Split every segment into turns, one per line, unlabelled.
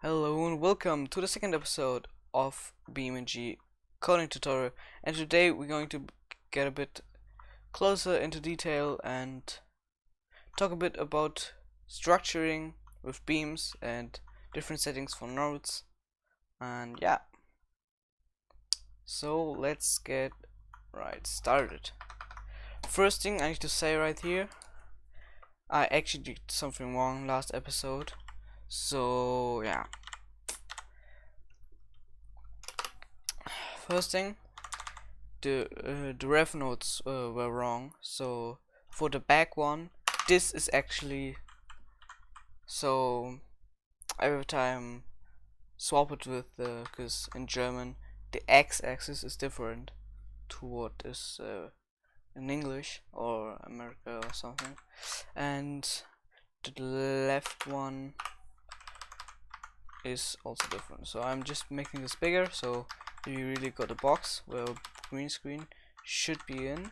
Hello and welcome to the second episode of BeamNG coding tutorial, and today we're going to get a bit closer into detail and talk a bit about structuring with beams and different settings for nodes. And yeah, so let's get right started. First thing I need to say right here, I actually did something wrong last episode. So yeah, first thing, the ref nodes were wrong. So for the back one, this is actually, so every time swap it with because in German the x-axis is different to what is in English or America or something, and the left one is also different. So I'm just making this bigger, so you really got a box where green screen should be in.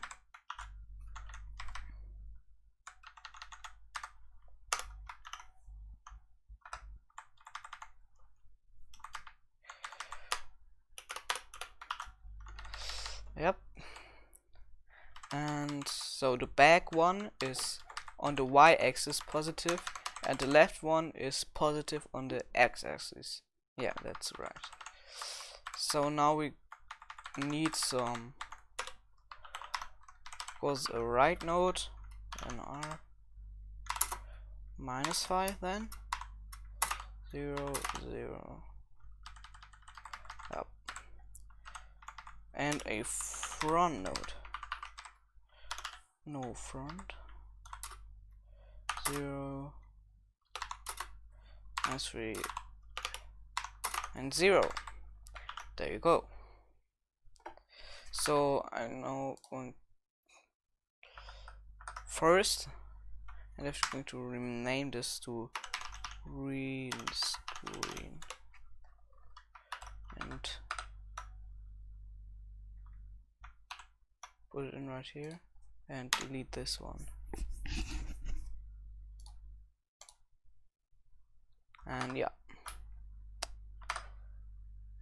Yep. And so the back one is on the y-axis positive, and the left one is positive on the x-axis. Yeah, that's right. So now we need some, of course, a right node, and r -5, then 0 0. Yep. And a front node. No front. 0 -3 and 0. There you go. So I'm now going first, and I'm going to rename this to real screen and put it in right here and delete this one. And yeah,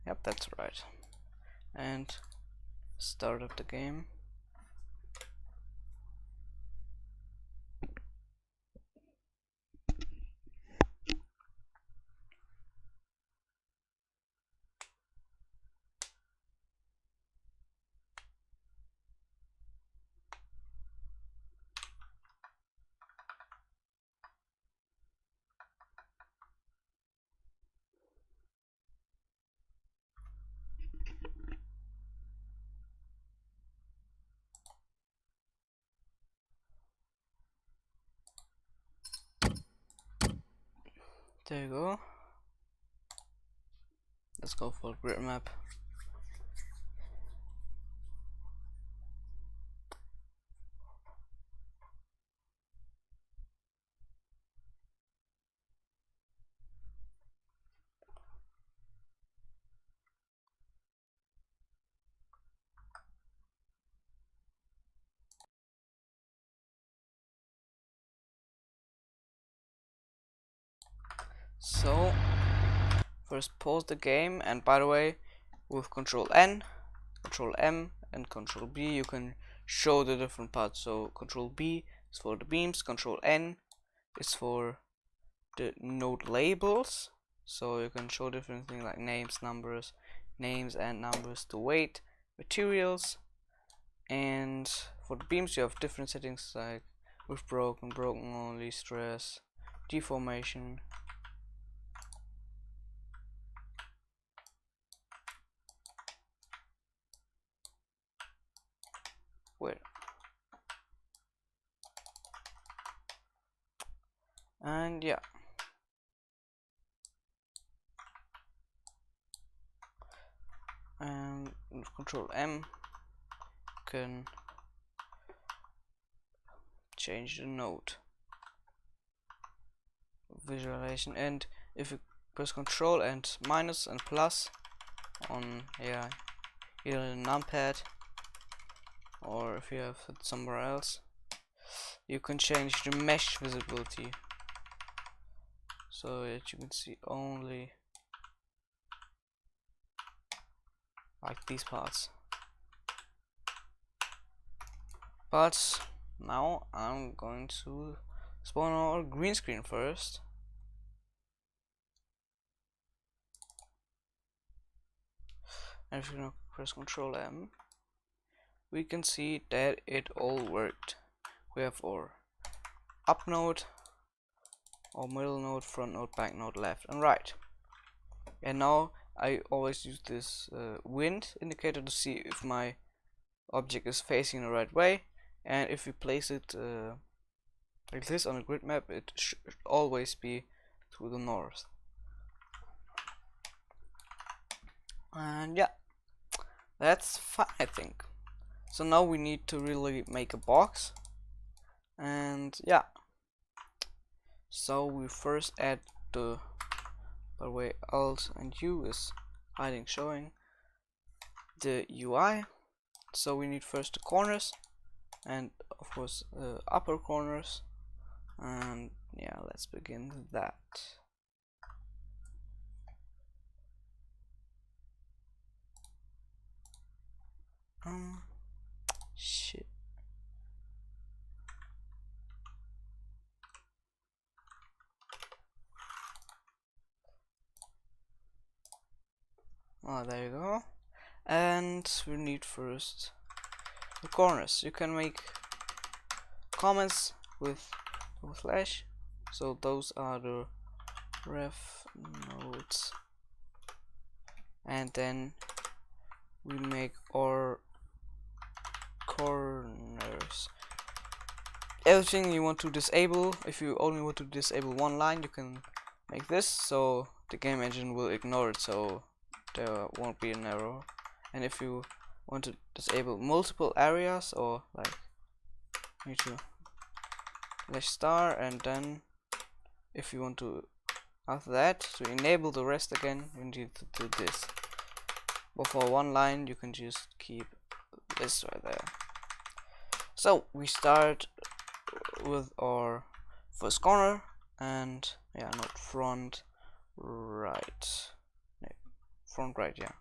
yep, that's right. And start up the game. There you go. Let's go for grid map. So first pause the game, and by the way, with Control N, Control M and Control B you can show the different parts. So Control B is for the beams, Control N is for the node labels, so you can show different things like names and numbers, the weight, materials. And for the beams you have different settings like with broken only, stress, deformation. Wait. And yeah, and with Control M you can change the node visualization, and if you press Control and minus and plus on either the numpad, or if you have it somewhere else, you can change the mesh visibility so that you can see only like these parts. But now I'm going to spawn our green screen first. And if you press Ctrl M, we can see that it all worked. We have our up node, our middle node, front node, back node, left and right. And now I always use this wind indicator to see if my object is facing the right way, and if we place it like this on a grid map, it should always be to the north. And yeah, that's fine, I think. So now we need to really make a box, and yeah, so we first add the, by the way, Alt and U is hiding showing the UI. So we need first the corners, and of course upper corners, and yeah, let's begin with that. Shit. Oh, there you go. And we need first the corners. You can make comments with slash. So those are the ref nodes. And then we make our corners. Everything you want to disable, if you only want to disable one line, you can make this, so the game engine will ignore it, so there won't be an error. And if you want to disable multiple areas, or like you need to slash star, and then if you want to, after that, to enable the rest again, you need to do this. But for one line you can just keep this right there. So we start with our first corner, and yeah, not front right, no, front right, yeah.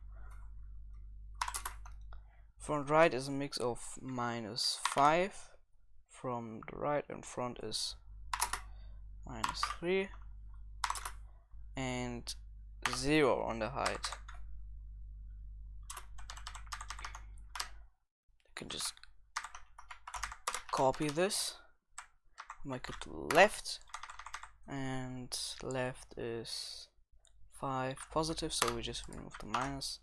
Front right is a mix of -5 from the right, and front is -3 and 0 on the height. You can just copy this, make it to left, and left is 5 positive, so we just remove the minus.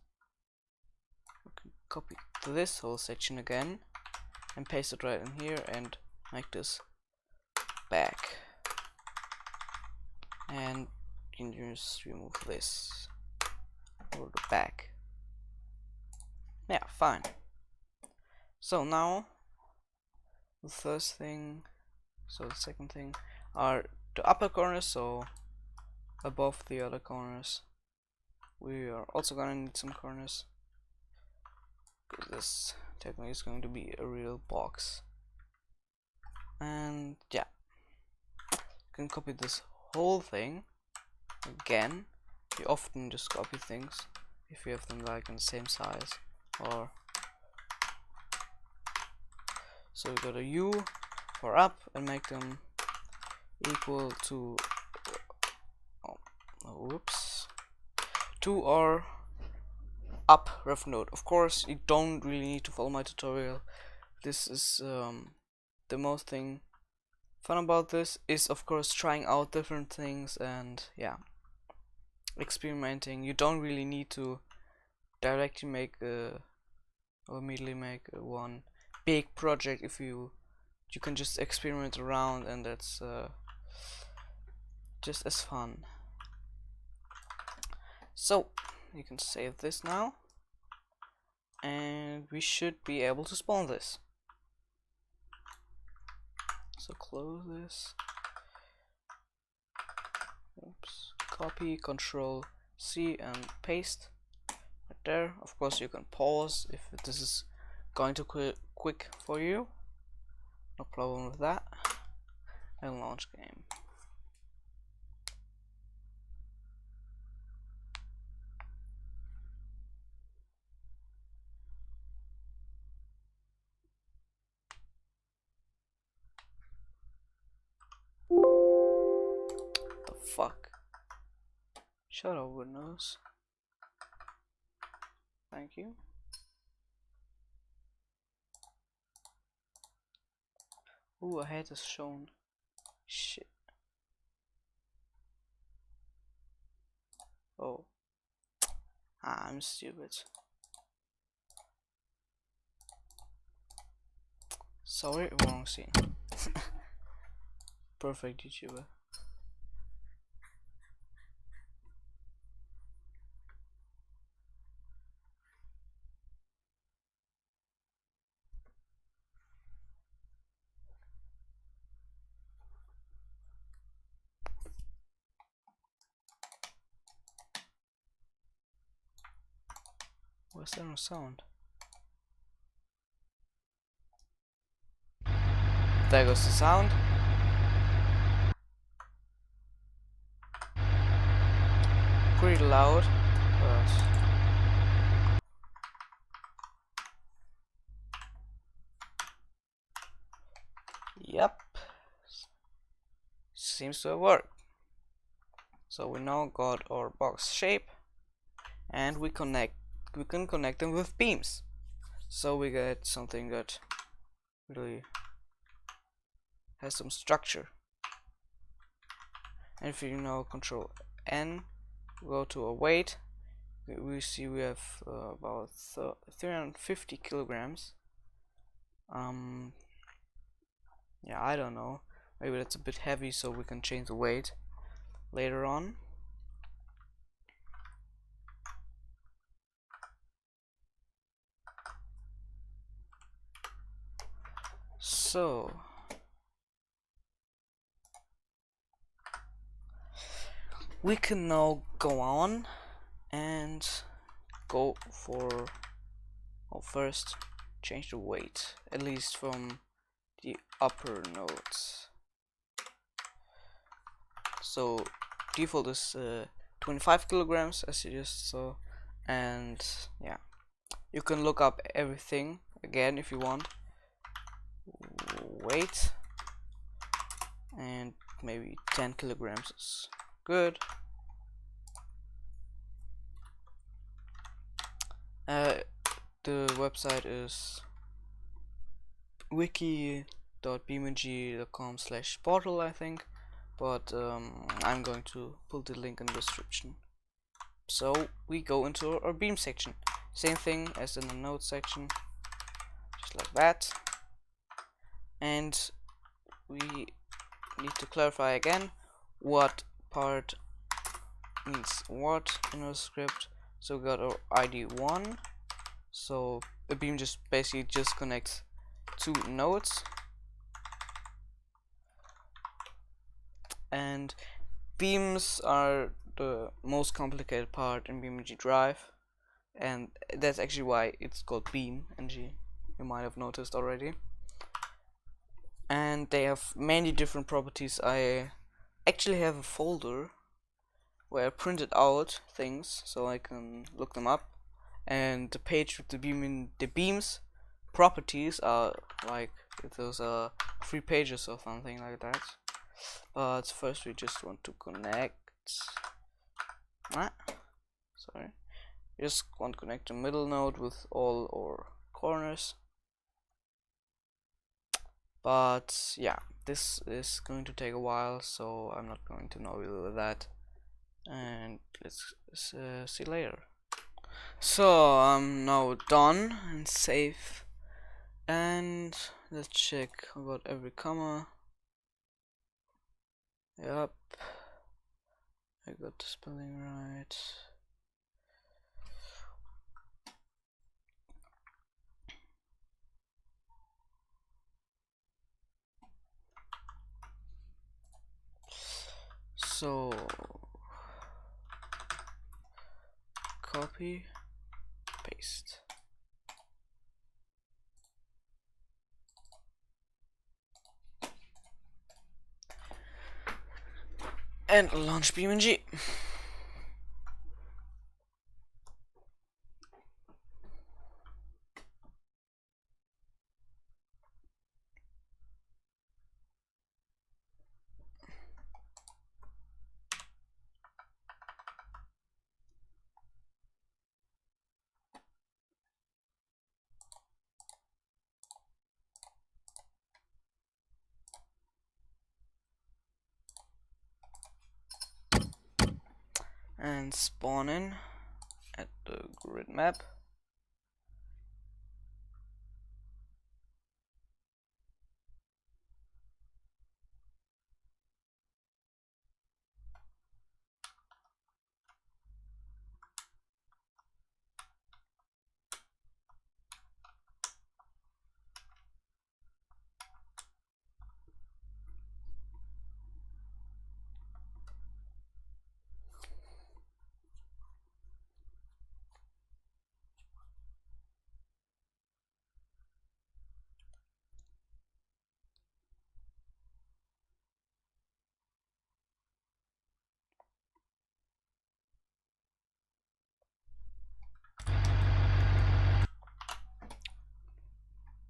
We can copy this whole section again and paste it right in here and make this back, and you can just remove this or the back. Yeah, fine. So now the first thing, so the second thing are the upper corners, so above the other corners. We are also gonna need some corners, because this technically is going to be a real box. And yeah, you can copy this whole thing again. You often just copy things if you have them like in the same size, or so we go to U for up and make them equal to to our up ref node. Of course, you don't really need to follow my tutorial. This is the most thing fun about this is, of course, trying out different things and yeah, experimenting. You don't really need to directly make or immediately make one big project. If you can just experiment around, and that's just as fun. So you can save this now, and we should be able to spawn this. So close this. Oops. Copy, Control C and paste right there. Of course you can pause if this is going to quick for you. No problem with that. And launch game. fuck? Shut up, Windows. Thank you. Ooh, a head is shown. Shit. Oh. Ah, I'm stupid. Sorry, wrong scene. Perfect YouTuber. Where's there no sound? There goes the sound. Pretty loud, but yep, seems to have worked. So we now got our box shape, and we can connect them with beams. So we get something that really has some structure. And if you now Control N, go to a weight, we see we have about 350 kilograms. Yeah, I don't know. Maybe that's a bit heavy, so we can change the weight later on. So we can now go on and go for, well, first change the weight, at least from the upper nodes. So default is 25 kilograms, as you just saw, and yeah, you can look up everything again if you want. Weight, and maybe 10 kilograms is good. The website is wiki.beamng.com/portal, I think, but I'm going to put the link in the description. So we go into our beam section, same thing as in the node section, just like that. And we need to clarify again what part means what in our script. So we got our ID1, so a beam just basically just connects two nodes, and beams are the most complicated part in BeamNG.drive, and that's actually why it's called BeamNG. You might have noticed already. And they have many different properties. I actually have a folder where I printed out things so I can look them up, and the page with the beams properties are like, if those are 3 pages or something like that. But first we just want to connect. Sorry. Just want to connect the middle node with all our corners. But yeah, this is going to take a while, so I'm not going to know with that. And let's see later. So I'm now done and safe. And let's check about every comma. Yep, I got the spelling right. So copy, paste. And launch BeamNG. and spawn in at the grid map.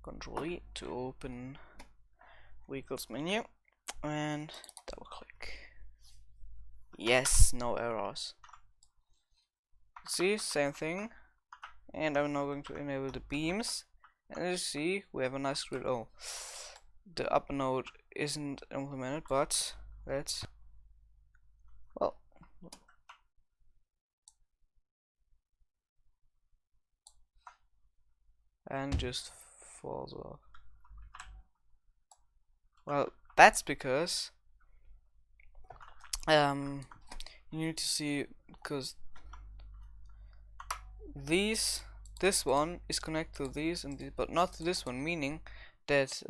Control E to open vehicles menu and double click. Yes, no errors. See, same thing. And I'm now going to enable the beams, and as you see, we have a nice grid. Oh, the upper node isn't implemented, but let's, well, and just falls off. Well, that's because you need to see, because this one is connected to these and this, but not to this one, meaning that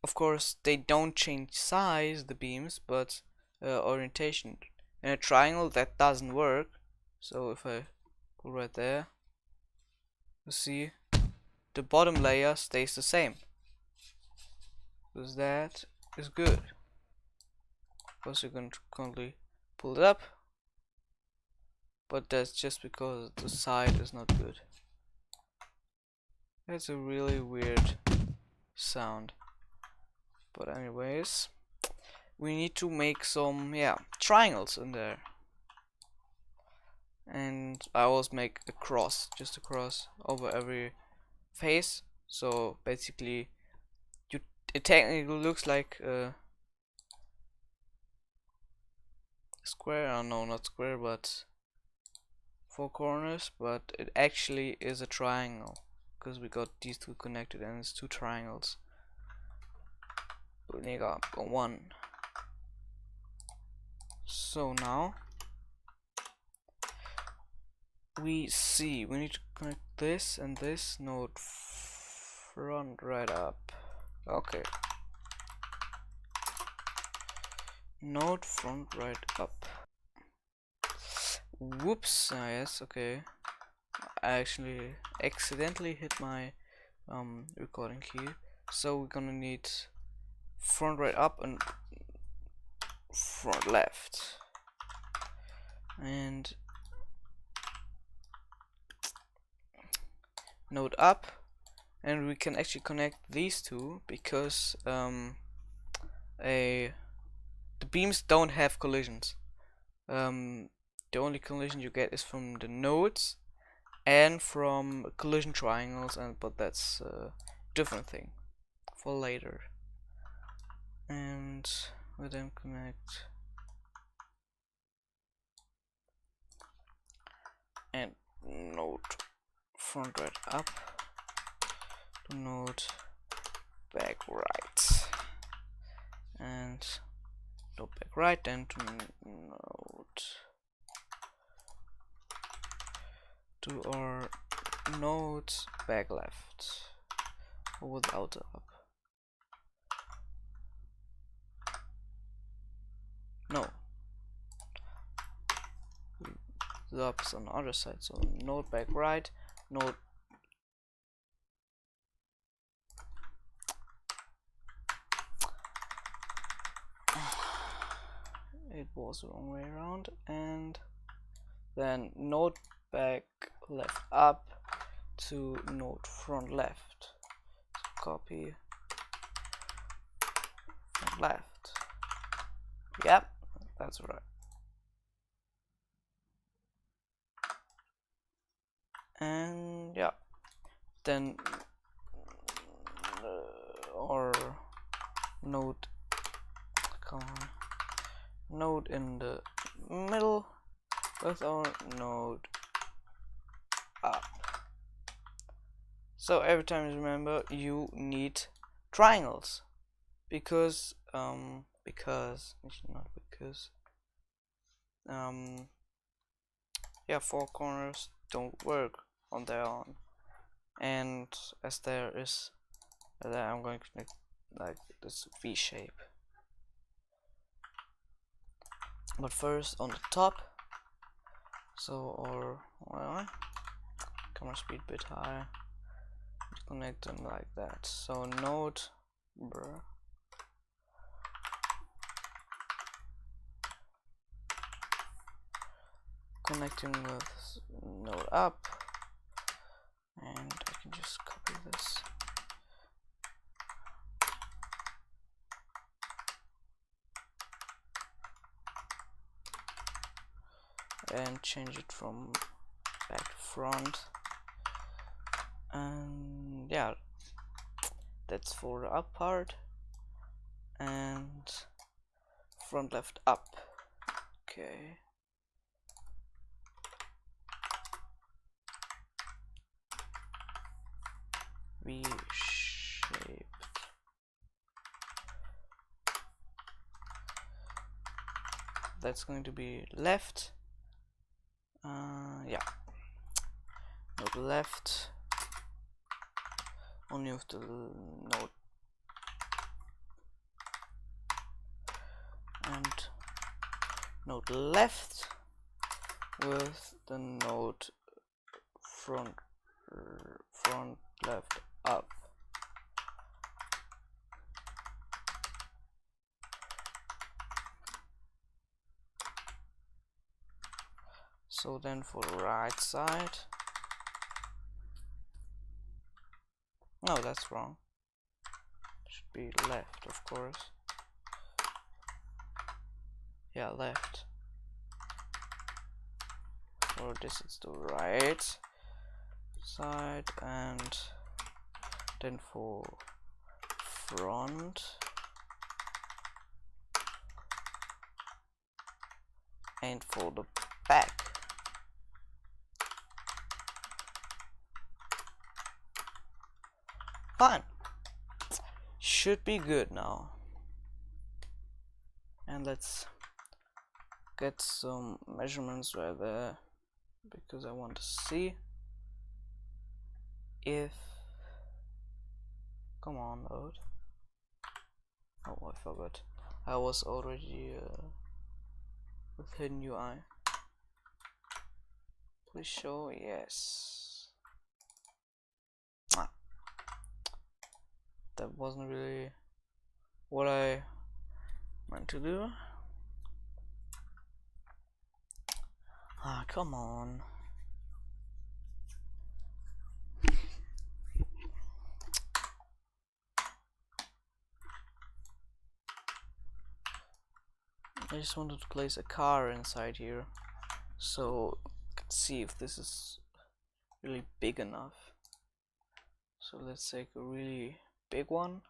of course they don't change size, the beams, but orientation. In a triangle that doesn't work. So if I go right there, you see the bottom layer stays the same, because that is good. Because you can currently pull it up, but that's just because the side is not good. That's a really weird sound. But anyways, we need to make some triangles in there. And I always make a cross, just a cross over every face. So basically it technically looks like a square. Oh no, not square, but 4 corners, but it actually is a triangle because we got these two connected and it's 2 triangles. But we got 1. So now we see we need to connect this and this node front right up. Okay, node front right up. Whoops. Yes, okay, I actually accidentally hit my recording key. So we're gonna need front right up and front left, and node up, and we can actually connect these two because the beams don't have collisions. The only collision you get is from the nodes and from collision triangles, but that's a different thing for later. And we then connect and node front right up to node back right, and node back right, then to node to our nodes back left without the up. No, the up is on the other side, so node back right, node it was the wrong way around, and then node back left up to node front left. So copy front left. Yep, that's right. And yeah, then our node, come on, node in the middle with our node up. So every time you remember, you need triangles because yeah, four corners don't work on their own, and as there is there, I'm going to make like this V shape. But first on the top, so well, camera speed a bit higher, connect them like that. So node connecting with node up, and I can just copy this. And change it from back to front, and yeah, that's for the up part, and front left up. Okay, V shape. That's going to be left. Yeah, node left, only with the node, and node left with the node front left up. So then for the right side, no, that's wrong. Should be left, of course. Yeah, left. For this it's the right side, and then for front and for the back. Fine, should be good now. And let's get some measurements right there, because I want to see if, come on, load. Oh, I forgot, I was already with hidden UI. Please show, yes. That wasn't really what I meant to do. Come on. I just wanted to place a car inside here, so I can see if this is really big enough. So let's take a really big one.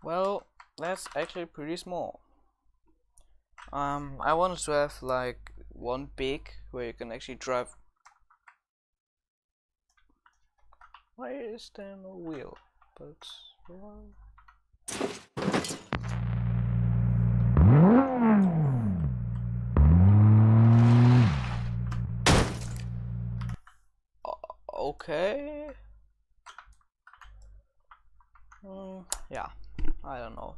Well, that's actually pretty small. I wanted to have like one big where you can actually drive. Why is there no wheel? But well, okay. Yeah, I don't know.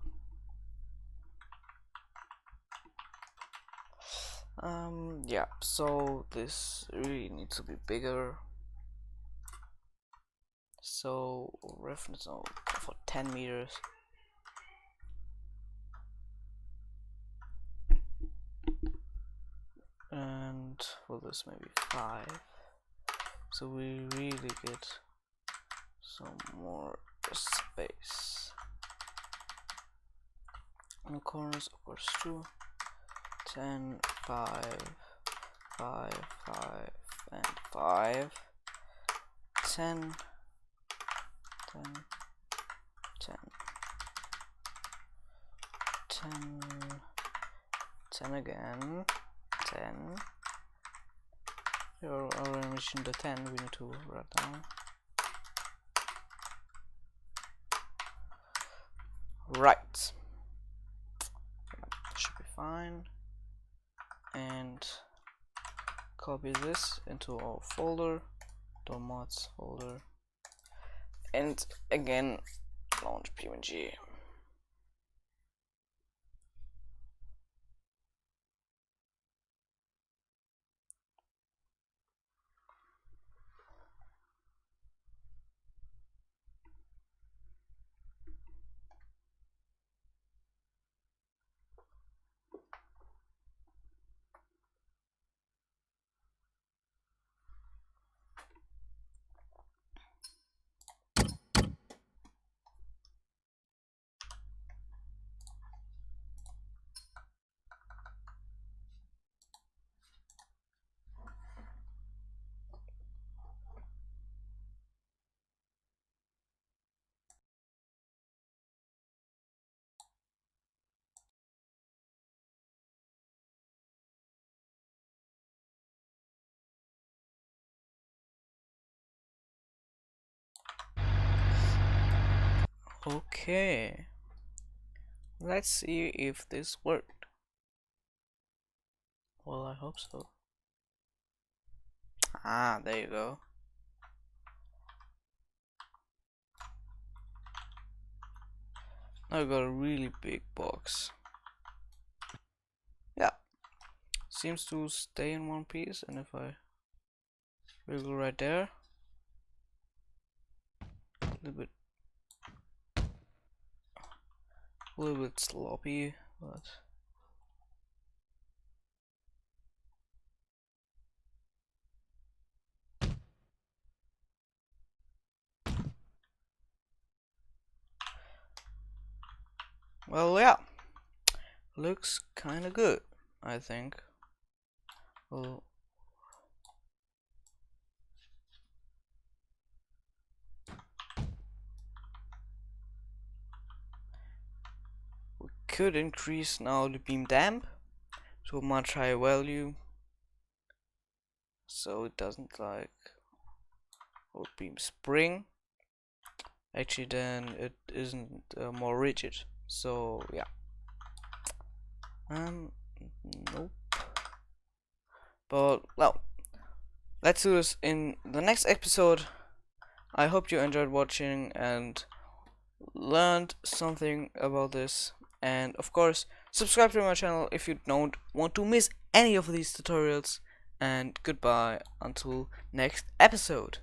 Yeah, so this really needs to be bigger. So reference for 10 meters. And for this maybe 5. So we really get some more space. And the corners, of course, 2, 10, 5, 5, 5, and 5. 10, 10, 10, 10, 10 again, 10. Here our animation the 10 we need to write down. Right. Should be fine. And copy this into our folder, the mods folder, and again launch BeamNG. Okay, let's see if this worked. Well, I hope so. Ah, there you go. Now I got a really big box. Yeah, seems to stay in one piece, and if I wiggle right there, a little bit sloppy, but well, yeah, looks kind of good, I think. Well, we could increase now the beam damp to a much higher value, so it doesn't like or beam spring. Actually, then it isn't more rigid. So yeah. Nope. But well, let's do this in the next episode. I hope you enjoyed watching and learned something about this. And of course, subscribe to my channel if you don't want to miss any of these tutorials. And goodbye until next episode.